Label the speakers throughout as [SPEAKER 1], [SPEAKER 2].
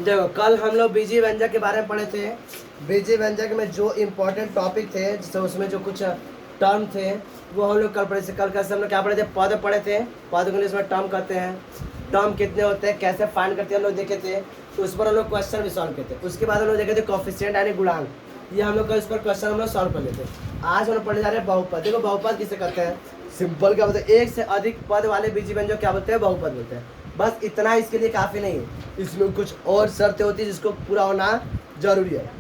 [SPEAKER 1] देखो कल हम लोग बीजी व्यंजक के बारे में पढ़े थे। बीजी व्यंजक में जो इम्पोर्टेंट टॉपिक थे, जैसे उसमें जो कुछ टर्म थे वो हम लोग कल पढ़े थे। कल कैसे हम लोग क्या पढ़े थे? पद पढ़े थे। पद को इंग्लिश में टर्म कहते हैं। टर्म कितने होते हैं, कैसे फाइंड करते हैं हम लोग देखे थे। तो उस पर हम लोग क्वेश्चन भी सॉल्व किए थे। उसके बाद हम लोग देखे थे कोफिशिएंट यानी गुणांक। ये हम लोग का इस पर क्वेश्चन हम लोग सॉल्व कर लेते हैं। आज हम लोग पढ़ने जा रहे हैं बहुपद। देखो बहुपद किसे कहते हैं? सिंपल क्या बोलते हैं, एक से अधिक पद वाले बीजी व्यंजक क्या बोलते हैं? बहुपद बोलते हैं। बस इतना इसके लिए काफ़ी नहीं है, इसमें कुछ और शर्तें होती है जिसको पूरा होना जरूरी है।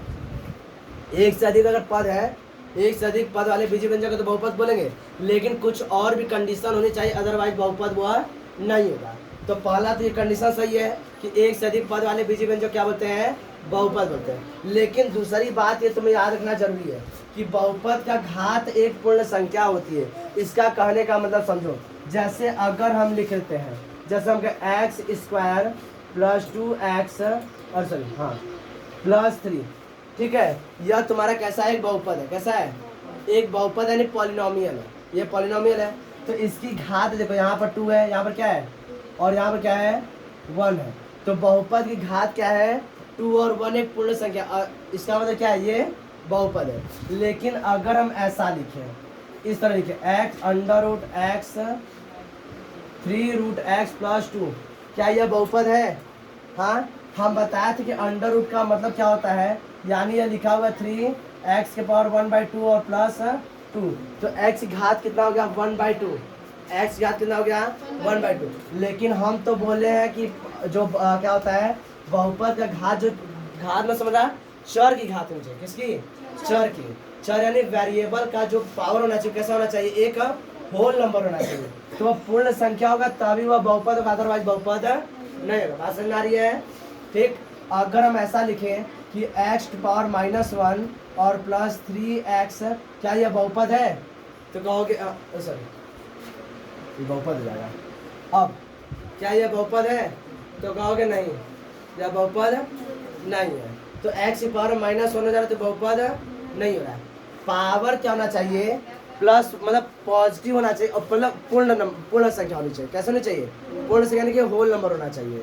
[SPEAKER 1] एक से अधिक अगर पद है, एक से अधिक पद वाले बीजी व्यंजक को तो बहुपद बोलेंगे, लेकिन कुछ और भी कंडीशन होनी चाहिए, अदरवाइज बहुपद वो नहीं होगा। तो पहला तो ये कंडीशन सही है कि एक से अधिक पद वाले बीजी व्यंजक क्या बोलते हैं? बहुपद बोलते हैं। लेकिन दूसरी बात ये तुम्हें याद रखना जरूरी है कि बहुपद का घात एक पूर्ण संख्या होती है। इसका कहने का मतलब समझो, जैसे अगर हम लिख लेते हैं, जैसे हम एक्स स्क्वायर प्लस 2x और सॉरी हाँ प्लस 3, ठीक है, यह तुम्हारा कैसा है? एक बहुपद है। कैसा है? एक बहुपद यानी पॉलिनोमियल है। ये पॉलिनोमियल है तो इसकी घात देखो, यहाँ पर 2 है, यहाँ पर क्या है, और यहाँ पर क्या है? 1 है। तो बहुपद की घात क्या है? 2 और 1 एक पूर्ण संख्या। इसका मतलब क्या है? ये बहुपद है। लेकिन अगर हम ऐसा लिखें, इस तरह लिखें x under root x 3√x + 2, क्या यह बहुपद है? हाँ, हम बताए थे कि अंडर रूट का मतलब क्या होता है, यानी यह लिखा हुआ 3x⁴1/2 और +2। तो x की घात कितना हो गया? 1/2। x की घात कितना हो गया? 1/2। लेकिन हम तो बोले हैं कि जो क्या होता है बहुपद का घात, जो घात में समझ रहा, चर की घात होनी चाहिए। किसकी? चर की। चर यानी वेरिएबल का जो पावर होना चाहिए, कैसा होना चाहिए? एक होल नंबर होना चाहिए। तो वह पूर्ण संख्या होगा तभी वह बहुपद होगा, अदरवाइज बहुपद नहीं होगा। बात समझ आ रही है? ठीक। अगर हम ऐसा लिखें कि x⁻⁻1 और +3x, क्या यह बहुपद है? तो कहोगे सॉरी बहुपद हो जाएगा। अब क्या यह बहुपद है? तो कहोगे नहीं, यह बहुपद नहीं है। तो x⁻⁻1 होने जा रहा है तो बहुपद नहीं हो रहा है। पावर क्या होना चाहिए? प्लस, मतलब पॉजिटिव होना चाहिए, और मतलब पूर्ण संख्या होनी चाहिए। कैसे होनी चाहिए? पूर्ण संख्या यानी कि होल नंबर होना चाहिए।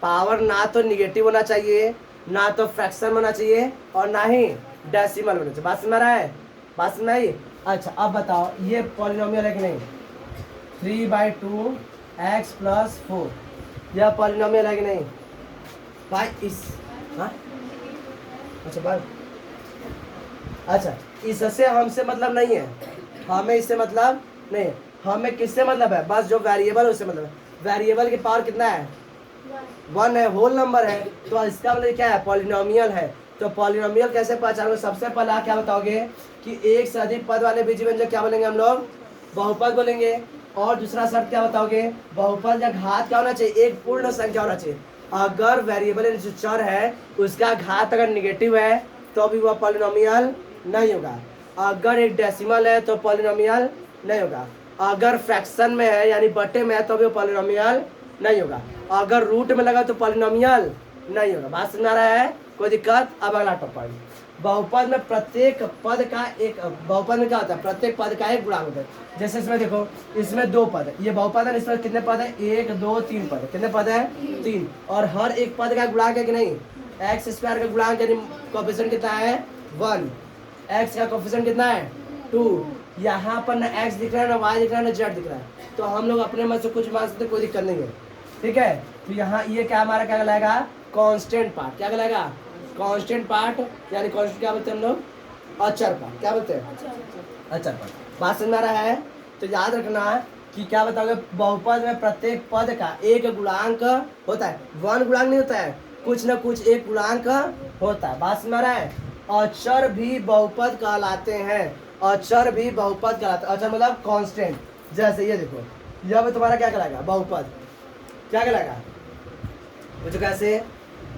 [SPEAKER 1] पावर ना तो निगेटिव होना चाहिए, ना तो फ्रैक्शन होना चाहिए, और ना ही डेसिमल होना चाहिए। बात समझ रहा है? बात समझ आई? अच्छा अब बताओ, ये पॉलिनोमियल है कि नहीं? 3/2x + 4, यह पॉलिनोमियल है कि नहीं भाई? इस अच्छा भाई, अच्छा इससे हमसे मतलब नहीं है, हमें इससे मतलब नहीं है। हमें किससे मतलब है? बस जो वेरिएबल उससे मतलब है। वेरिएबल की पावर कितना है? 1 है, होल नंबर है। तो इसका मतलब क्या है? पॉलिनोमियल है। तो पॉलिनोमियल कैसे पहचानोगे? सबसे पहले आप क्या बताओगे कि एक से अधिक पद वाले बीजी व्यंजक क्या बोलेंगे हम लोग? बहुपद बोलेंगे। और दूसरा शर्त क्या बताओगे? बहुपद का घात क्या होना चाहिए? एक पूर्ण संख्या होना चाहिए। अगर वेरिएबल जो चर है उसका घात अगर निगेटिव है तो भी वह पॉलिनोमियल नहीं होगा। अगर एक डेसिमल है तो पॉलिनोमियल नहीं होगा। अगर फ्रैक्शन में है यानी बटे में है तो भी पॉलिनोमियल नहीं होगा। अगर रूट में लगा तो पॉलिनोमियल नहीं होगा। बात समझ आ रहा है? कोई दिक्कत? अब अगला टॉपिक, बहुपद में प्रत्येक पद का एक, बहुपद में क्या होता है? प्रत्येक पद का एक गुणांक होता है। जैसे इसमें देखो, इसमें 2 पद है, ये बहुपद है। इसमें कितने पद है? 1 2 3 पद है। कितने पद है? 3। और हर एक पद का गुणांक है कि नहीं? x² का गुणांक यानी कोएफिशिएंट कितना है? 1। x का कोएफिशिएंट कितना है? 2। यहाँ पर ना x दिख रहा है, ना y दिख रहा है, ना z दिख रहा है। तो हम लोग अपने मन से कुछ मान सकते, कोई दिक्कत नहीं है। ठीक है। तो यहाँ ये क्या हमारा क्या कहलाएगा? Constant part. क्या कहलाएगा? कांस्टेंट पार्ट, यानी कांस्टेंट क्या बोलते हैं हम लोग? अचर पार्ट। क्या बोलते हैं? अचर पार्ट। बात समझ में आ रहा है? तो याद रखना कि क्या बताओगे, बहुपद में प्रत्येक पद का एक गुणांक होता है। 1 गुणांक नहीं होता है, कुछ ना कुछ एक गुणांक होता है। बात समझ में आ रहा है? अचर भी बहुपद कहलाते हैं। अचर भी बहुपद कहलाते हैं। अचर मतलब कांस्टेंट। जैसे ये देखो, यह भी तुम्हारा क्या कहलाएगा? बहुपद। क्या कहलाएगा? मुझे कैसे?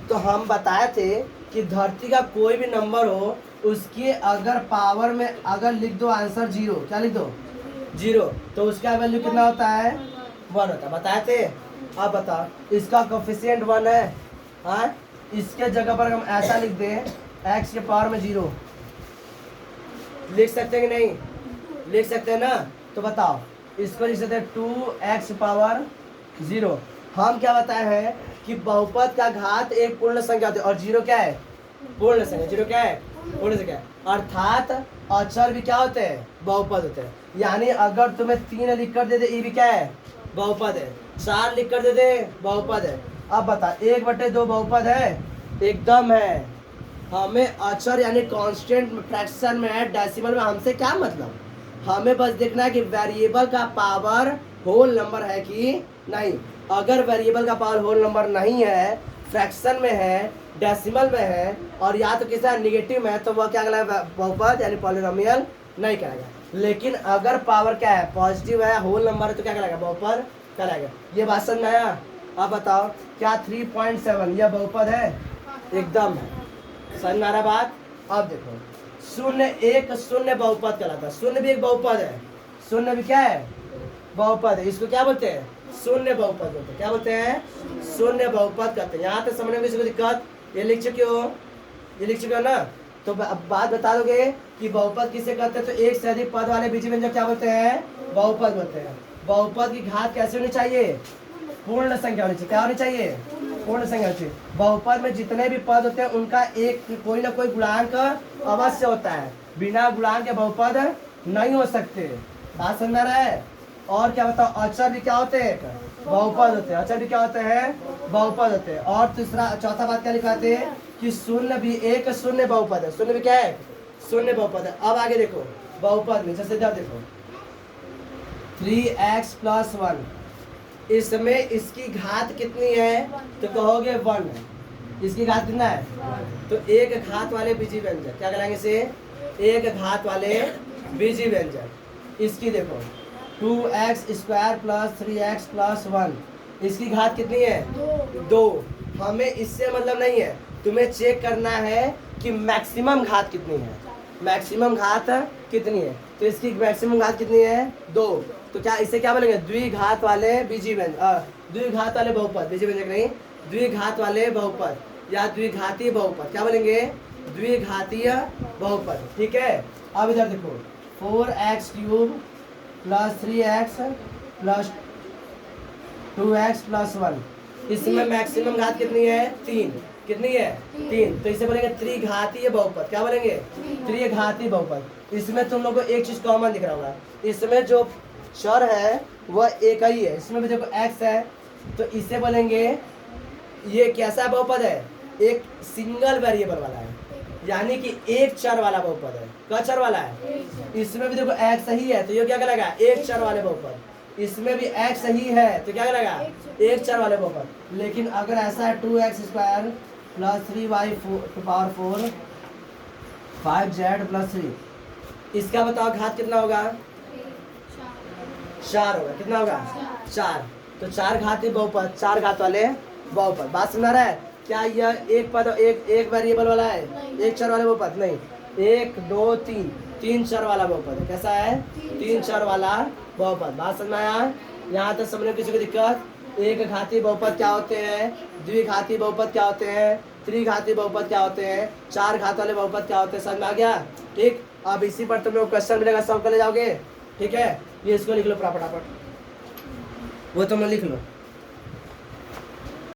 [SPEAKER 1] तो हम बताए थे कि धरती का कोई भी नंबर हो, उसके अगर पावर में अगर लिख दो आंसर 0, क्या लिख दो? 0, तो उसका वैल्यू कितना होता है? 1 होता है। बताए थे? अब बताओ, इसका कोफिशिएंट 1 है। हाँ, इसके जगह पर हम ऐसा लिख दें x के पावर में 0, लिख सकते हैं कि नहीं? लिख सकते हैं ना? तो बताओ, इसको लिख सकते हैं 2x⁻0। हम क्या बताए हैं कि बहुपद का घात एक पूर्ण संख्या होती है और जीरो क्या है, पूर्ण संख्या। जीरो क्या है, पूर्ण संख्या। अर्थात अचर भी क्या होते हैं, बहुपद होते हैं। यानी अगर तुम्हें 3 लिख कर दे दे, ये भी क्या है, बहुपद है। 4 लिख कर दे दे, बहुपद है। अब बता 1/2 बहुपद है, एकदम है। हमें अचर यानी कांस्टेंट फ्रैक्शन में है, डेसिमल में हमसे क्या मतलब, हमें बस देखना है कि वेरिएबल का पावर होल नंबर है कि नहीं। अगर वेरिएबल का पावर होल नंबर नहीं है, फ्रैक्शन में है, डेसिमल में है और या तो किसी निगेटिव में है, तो वह क्या कहलाएगा, बहुपद यानी पॉलिनोमियल नहीं कहलाएगा। लेकिन अगर पावर क्या है, पॉजिटिव है, होल नंबर है, तो क्या कहलाएगा, बहुपद कहलाएगा। ये बात समझ में आया। अब बताओ क्या 3.7 यह बहुपद है, एकदम है। समझ में आ रहा बात। अब देखो शून्य, एक शून्य बहुपद कहलाता है। शून्य भी एक बहुपद है, शून्य भी क्या है, बहुपद है। इसको क्या बोलते हैं, शून्य बहुपद बोलते हैं। क्या बोलते हैं, शून्य बहुपद कहते हैं। यहाँ तक समझने में किसी को दिक्कत, ये लिख चुके हो, ये लिख चुके हो ना। तो अब बात बता दोगे कि बहुपद किसे कहते हैं, तो एक से अधिक पद वाले बीजीय व्यंजक क्या बोलते हैं, बहुपद बोलते हैं। बहुपद की घात कैसे होनी चाहिए, पूर्ण संख्या होनी चाहिए। क्या होनी चाहिए, पूर्ण संख्या होनी चाहिए। बहुपद में जितने भी पद होते हैं उनका एक कोई ना कोई गुणांक अवश्य होता है, बिना गुणांक के बहुपद नहीं हो सकते। बात समझ में आ रहा है। और क्या बताओ, अचर भी क्या होते हैं, बहुपद होते हैं। अचर भी क्या होते हैं, बहुपद होते हैं। और तीसरा चौथा बात क्या लिखाते हैं कि शून्य भी एक शून्य बहुपद है। शून्य भी क्या है, शून्य बहुपद है। अब आगे देखो बहुपद में, जैसे देखो 3x + 1, इसमें इसकी घात कितनी है, तो कहोगे 1 है। इसकी घात कितना है, तो एक घात वाले बीजीय व्यंजक, क्या कहलाएंगे इसे, एक घात वाले बीजीय व्यंजक। इसकी देखो 2x² + 3x + 1, इसकी घात कितनी है, 2। हमें इससे मतलब नहीं है, तुम्हें चेक करना है कि मैक्सिमम घात कितनी है, मैक्सिमम घात कितनी है। तो इसकी मैक्सिमम घात कितनी है, 2। तो क्या इसे क्या बोलेंगे, द्विघात वाले बीजीय व्यंजक, द्विघात वाले बहुपद, बीजीय व्यंजक नहीं, द्विघात वाले बहुपद या द्विघातीय बहुपद। क्या बोलेंगे, द्विघातीय बहुपद। ठीक है। अब इधर देखो 4x³ + 3x + 2x + 1, इसमें मैक्सिमम घात कितनी है, 3। कितनी है, 3। तो इसे बोलेंगे त्रिघातीय बहुपद। क्या बोलेंगे, त्रिघातीय बहुपद। इसमें तुम लोग को एक चीज कॉमन दिख रहा होगा, इसमें जो चर है वह एक ही है। इसमें भी देखो x है, तो इसे बोलेंगे ये कैसा बहुपद है, एक सिंगल वेरिएबल वाला है, यानी कि एक चर वाला बहुपद है। क्या चर वाला है, इसमें भी देखो x ही है, तो ये क्या कहलाएगा, एक चर वाले बहुपद। इसमें भी x ही है, तो क्या कहलाएगा, एक चर वाले बहुपद। लेकिन अगर ऐसा है 2x² + 3y⁴ 5z + 3, इसका बताओ घात कितना होगा, 4 होगा। कितना होगा, 4। तो 4 घातीय बहुपद, 4 घात वाले बहुपद। बात समझ रहा है। क्या यह एक पद एक वेरिएबल वाला है, एक चर वाले बहुपद नहीं, 1 2 3 3 चर वाला बहुपद है। कैसा है, 3 चर वाला बहुपद। बात समझ में आया। यहाँ तक समझने किसी को दिक्कत। एक घातीय बहुपद क्या होते हैं, द्विघातीय बहुपद क्या होते हैं, त्रिघातीय बहुपद क्या होते हैं, 4 घात वाले बहुपद क्या होते हैं, समझ में आ गया। ठीक। अब इसी पर तुम लोग क्वेश्चन मिलेगा, सॉल्व कर ले जाओगे। ठीक है। ये इसको लिख लो फटाफट, वो तुम लोग लिख लो।